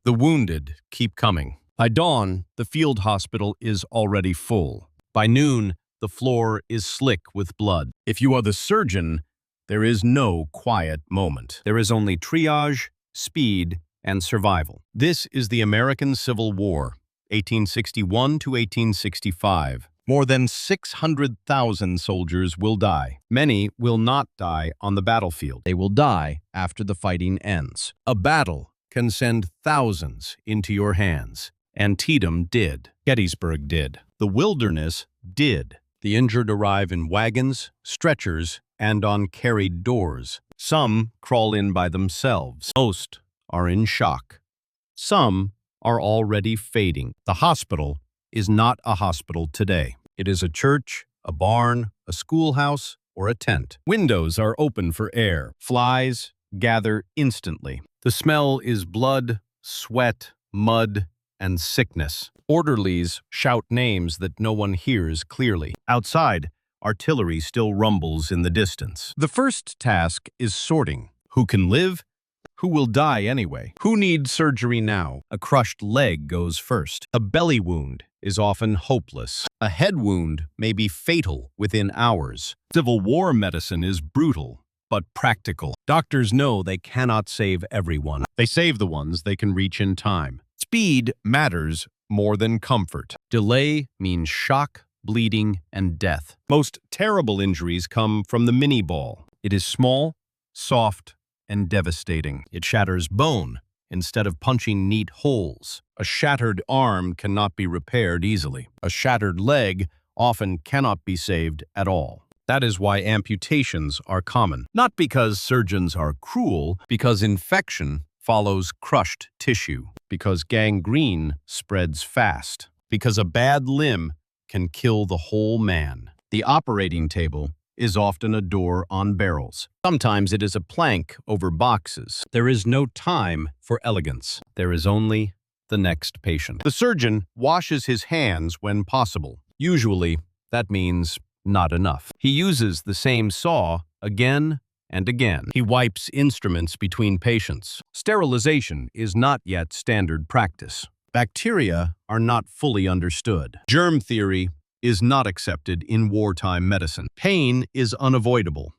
The wounded keep coming. By dawn, the field hospital is already full. By noon, the floor is slick with blood. If you are the surgeon, there is no quiet moment. There is only triage, speed, and survival. This is the American Civil War, 1861 to 1865. More than 600,000 soldiers will die. Many will not die on the battlefield. They will die after the fighting ends. A battle can send thousands into your hands. Antietam did. Gettysburg did. The Wilderness did. The injured arrive in wagons, stretchers, and on carried doors. Some crawl in by themselves. Most are in shock. Some are already fading. The hospital is not a hospital today. It is a church, a barn, a schoolhouse, or a tent. Windows are open for air. Flies gather instantly. The smell is blood, sweat, mud, and sickness. Orderlies shout names that no one hears clearly. Outside, artillery still rumbles in the distance. The first task is sorting. Who can live? Who will die anyway? Who needs surgery now? A crushed leg goes first. A belly wound is often hopeless. A head wound may be fatal within hours. Civil War medicine is brutal, but practical. Doctors know they cannot save everyone. They save the ones they can reach in time. Speed matters more than comfort. Delay means shock, bleeding, and death. Most terrible injuries come from the mini ball. It is small, soft, and devastating. It shatters bone instead of punching neat holes. A shattered arm cannot be repaired easily. A shattered leg often cannot be saved at all. That is why amputations are common. Not because surgeons are cruel, because infection follows crushed tissue, because gangrene spreads fast, because a bad limb can kill the whole man. The operating table is often a door on barrels. Sometimes it is a plank over boxes. There is no time for elegance. There is only the next patient. The surgeon washes his hands when possible. Usually, that means not enough. He uses the same saw again and again. He wipes instruments between patients. Sterilization is not yet standard practice. Bacteria are not fully understood. Germ theory is not accepted in wartime medicine. Pain is unavoidable,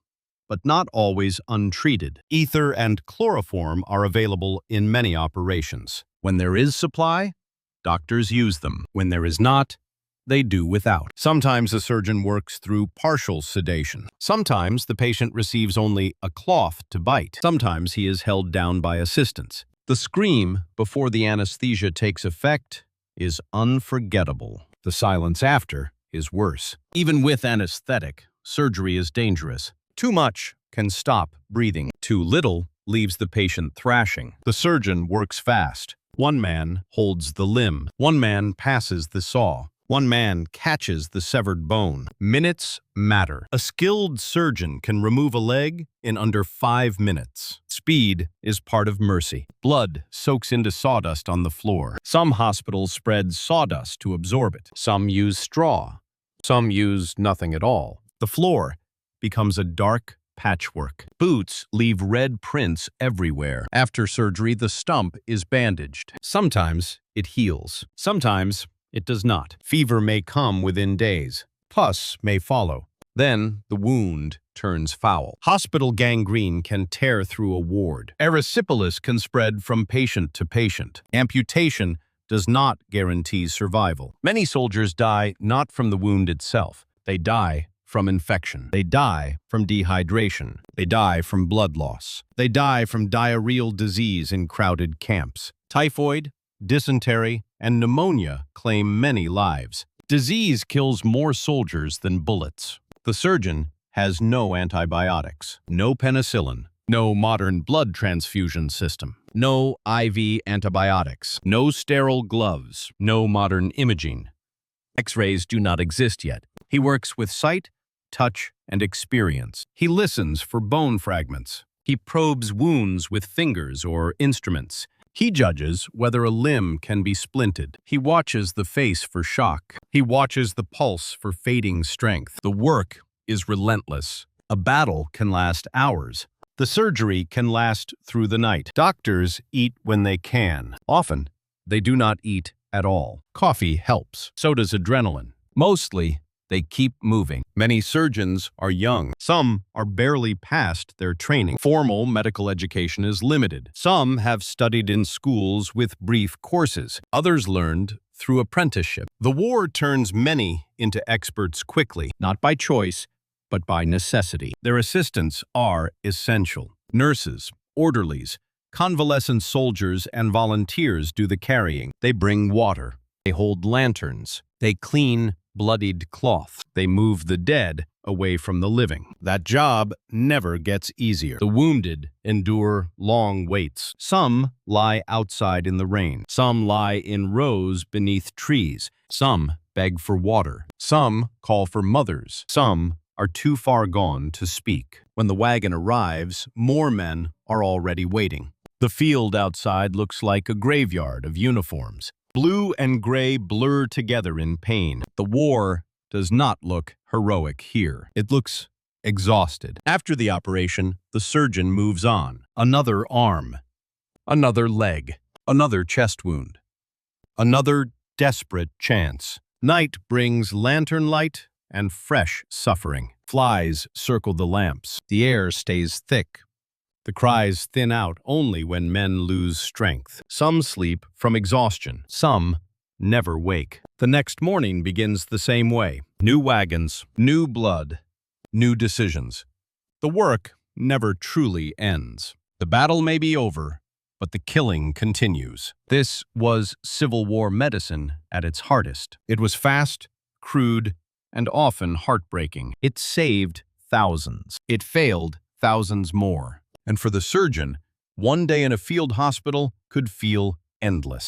but not always untreated. Ether and chloroform are available in many operations. When there is supply, doctors use them. When there is not, they do without. Sometimes a surgeon works through partial sedation. Sometimes the patient receives only a cloth to bite. Sometimes he is held down by assistants. The scream before the anesthesia takes effect is unforgettable. The silence after is worse. Even with anesthetic, surgery is dangerous. Too much can stop breathing. Too little leaves the patient thrashing. The surgeon works fast. One man holds the limb. One man passes the saw. One man catches the severed bone. Minutes matter. A skilled surgeon can remove a leg in under 5 minutes. Speed is part of mercy. Blood soaks into sawdust on the floor. Some hospitals spread sawdust to absorb it. Some use straw. Some use nothing at all. The floor becomes a dark patchwork. Boots leave red prints everywhere. After surgery, the stump is bandaged. Sometimes it heals. Sometimes it does not. Fever may come within days. Pus may follow. Then the wound turns foul. Hospital gangrene can tear through a ward. Erysipelas can spread from patient to patient. Amputation does not guarantee survival. Many soldiers die not from the wound itself. They die from infection. They die from dehydration. They die from blood loss. They die from diarrheal disease in crowded camps. Typhoid, dysentery, and pneumonia claim many lives. Disease kills more soldiers than bullets. The surgeon has no antibiotics, no penicillin, no modern blood transfusion system, no IV antibiotics, no sterile gloves, no modern imaging. X-rays do not exist yet. He works with sight, touch, and experience. He listens for bone fragments. He probes wounds with fingers or instruments. He judges whether a limb can be splinted. He watches the face for shock. He watches the pulse for fading strength. The work is relentless. A battle can last hours. The surgery can last through the night. Doctors eat when they can. Often, they do not eat at all. Coffee helps. So does adrenaline. Mostly, they keep moving. Many surgeons are young. Some are barely past their training. Formal medical education is limited. Some have studied in schools with brief courses. Others learned through apprenticeship. The war turns many into experts quickly, not by choice, but by necessity. Their assistants are essential. Nurses, orderlies, convalescent soldiers, and volunteers do the carrying. They bring water. They hold lanterns. They clean bloodied cloth. They move the dead away from the living. That job never gets easier. The wounded endure long waits. Some lie outside in the rain. Some lie in rows beneath trees. Some beg for water. Some call for mothers. Some are too far gone to speak. When the wagon arrives, more men are already waiting. The field outside looks like a graveyard of uniforms. Blue and gray blur together in pain. The war does not look heroic here. It looks exhausted. After the operation, the surgeon moves on. Another arm, another leg, another chest wound, another desperate chance. Night brings lantern light and fresh suffering. Flies circle the lamps. The air stays thick. The cries thin out only when men lose strength. Some sleep from exhaustion. Some never wake. The next morning begins the same way. New wagons, new blood, new decisions. The work never truly ends. The battle may be over, but the killing continues. This was Civil War medicine at its hardest. It was fast, crude, and often heartbreaking. It saved thousands. It failed thousands more. And for the surgeon, one day in a field hospital could feel endless.